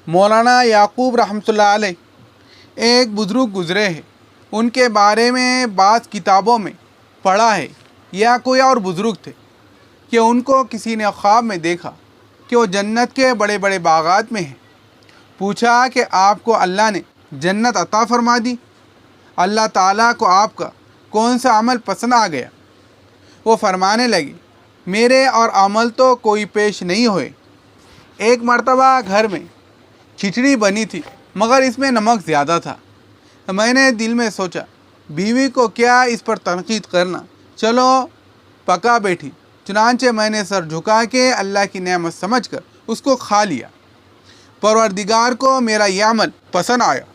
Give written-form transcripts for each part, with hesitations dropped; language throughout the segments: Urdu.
مولانا یعقوب رحمۃ اللہ علیہ ایک بزرگ گزرے ہیں، ان کے بارے میں بعض کتابوں میں پڑھا ہے یا کوئی اور بزرگ تھے کہ ان کو کسی نے خواب میں دیکھا کہ وہ جنت کے بڑے بڑے باغات میں ہیں۔ پوچھا کہ آپ کو اللہ نے جنت عطا فرما دی؟ اللہ تعالیٰ کو آپ کا کون سا عمل پسند آ گیا؟ وہ فرمانے لگے، میرے اور عمل تو کوئی پیش نہیں ہوئے۔ ایک مرتبہ گھر میں کھچڑی بنی تھی مگر اس میں نمک زیادہ تھا۔ میں نے دل میں سوچا بیوی کو کیا اس پر تنقید کرنا، چلو پکا بیٹھی۔ چنانچہ میں نے سر جھکا کے اللہ کی نعمت سمجھ کر اس کو کھا لیا۔ پروردگار کو میرا یہ عمل پسند آیا،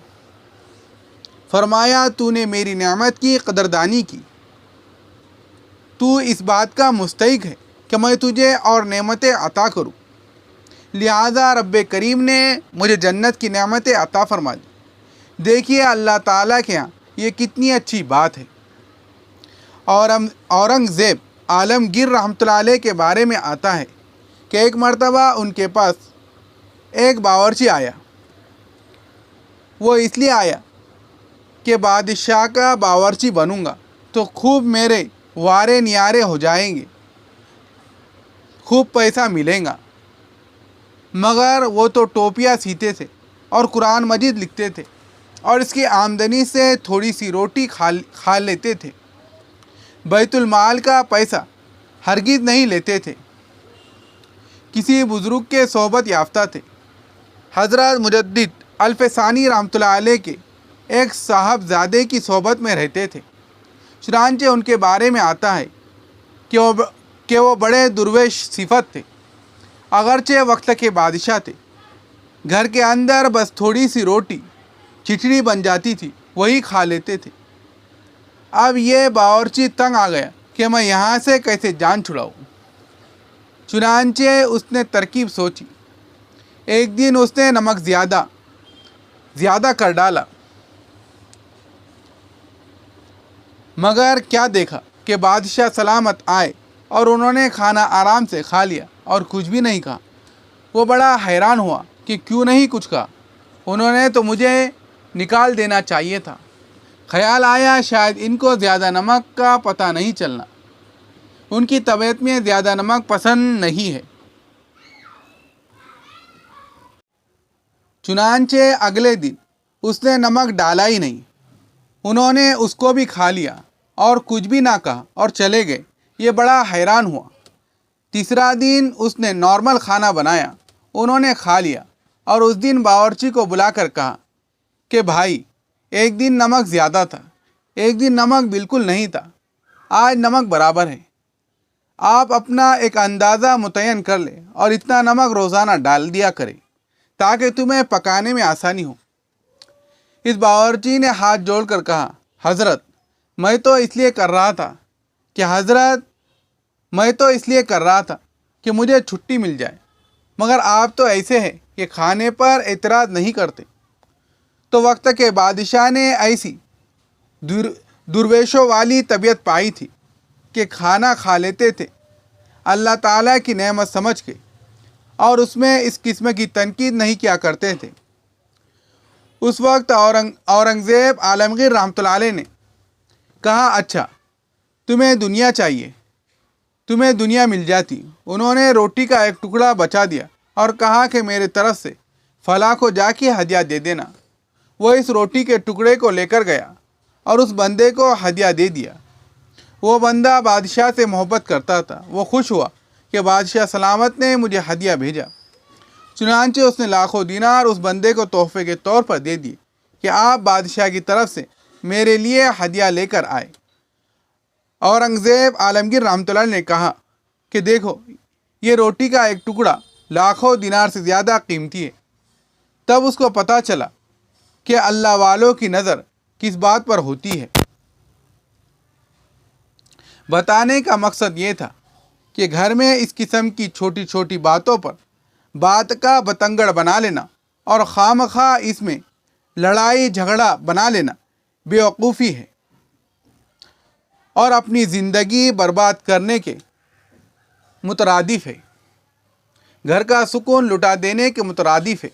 فرمایا تو نے میری نعمت کی قدردانی کی، تو اس بات کا مستحق ہے کہ میں تجھے اور نعمتیں عطا کروں، لہذا رب کریم نے مجھے جنت کی نعمتیں عطا فرما دی۔ دیکھیے اللہ تعالیٰ کے ہاں یہ کتنی اچھی بات ہے۔ اورنگزیب عالمگیر رحمۃ اللہ علیہ کے بارے میں آتا ہے کہ ایک مرتبہ ان کے پاس ایک باورچی آیا۔ وہ اس لیے آیا کہ بادشاہ کا باورچی بنوں گا تو خوب میرے وارے نیارے ہو جائیں گے، خوب پیسہ ملے گا۔ مگر وہ تو ٹوپیاں سیتے تھے اور قرآن مجید لکھتے تھے اور اس کی آمدنی سے تھوڑی سی روٹی کھا لیتے تھے، بیت المال کا پیسہ ہرگز نہیں لیتے تھے۔ کسی بزرگ کے صحبت یافتہ تھے۔ حضرت مجدد الفسانی رحمۃ اللہ علیہ کے ایک صاحبزادے کی صحبت میں رہتے تھے۔ چنانچہ ان کے بارے میں آتا ہے کہ وہ بڑے درویش صفت تھے، اگرچہ وقت کے بادشاہ تھے۔ گھر کے اندر بس تھوڑی سی روٹی کھچڑی بن جاتی تھی، وہی کھا لیتے تھے۔ اب یہ باورچی تنگ آ گیا کہ میں یہاں سے کیسے جان چھڑاؤں۔ چنانچہ اس نے ترکیب سوچی۔ ایک دن اس نے نمک زیادہ کر ڈالا، مگر کیا دیکھا کہ بادشاہ سلامت آئے اور انہوں نے کھانا آرام سے کھا لیا اور کچھ بھی نہیں کہا۔ وہ بڑا حیران ہوا کہ کیوں نہیں کچھ کہا، انہوں نے تو مجھے نکال دینا چاہیے تھا۔ خیال آیا شاید ان کو زیادہ نمک کا پتہ نہیں چلنا، ان کی طبیعت میں زیادہ نمک پسند نہیں ہے۔ چنانچہ اگلے دن اس نے نمک ڈالا ہی نہیں، انہوں نے اس کو بھی کھا لیا اور کچھ بھی نہ کہا اور چلے گئے۔ یہ بڑا حیران ہوا۔ تیسرا دن اس نے نارمل کھانا بنایا، انہوں نے کھا لیا اور اس دن باورچی کو بلا کر کہا کہ بھائی ایک دن نمک زیادہ تھا، ایک دن نمک بالکل نہیں تھا، آج نمک برابر ہے۔ آپ اپنا ایک اندازہ متعین کر لیں اور اتنا نمک روزانہ ڈال دیا کریں تاکہ تمہیں پکانے میں آسانی ہو۔ اس باورچی نے ہاتھ جوڑ کر کہا، حضرت میں تو اس لیے کر رہا تھا کہ مجھے چھٹی مل جائے، مگر آپ تو ایسے ہیں کہ کھانے پر اعتراض نہیں کرتے۔ تو وقت کے بادشاہ نے ایسی درویشوں والی طبیعت پائی تھی کہ کھانا کھا لیتے تھے اللہ تعالیٰ کی نعمت سمجھ کے، اور اس میں اس قسم کی تنقید نہیں کیا کرتے تھے۔ اس وقت اورنگزیب عالمگیر رحمۃ اللہ علیہ نے کہا، اچھا تمہیں دنیا چاہیے، تمہیں دنیا مل جاتی۔ انہوں نے روٹی کا ایک ٹکڑا بچا دیا اور کہا کہ میرے طرف سے فلاں کو جا کے ہدیہ دے دینا۔ وہ اس روٹی کے ٹکڑے کو لے کر گیا اور اس بندے کو ہدیہ دے دیا۔ وہ بندہ بادشاہ سے محبت کرتا تھا، وہ خوش ہوا کہ بادشاہ سلامت نے مجھے ہدیہ بھیجا۔ چنانچہ اس نے لاکھوں دینار اس بندے کو تحفے کے طور پر دے دیے کہ آپ بادشاہ کی طرف سے میرے لیے ہدیہ لے کر آئے۔ اورنگزیب عالمگیر رحمۃ اللہ نے کہا کہ دیکھو یہ روٹی کا ایک ٹکڑا لاکھوں دینار سے زیادہ قیمتی ہے۔ تب اس کو پتہ چلا کہ اللہ والوں کی نظر کس بات پر ہوتی ہے۔ بتانے کا مقصد یہ تھا کہ گھر میں اس قسم کی چھوٹی چھوٹی باتوں پر بات کا بتنگڑ بنا لینا اور خواہ اس میں لڑائی جھگڑا بنا لینا بے وقوفی ہے اور اپنی زندگی برباد کرنے کے مترادف ہے، گھر کا سکون لٹا دینے کے مترادف ہے۔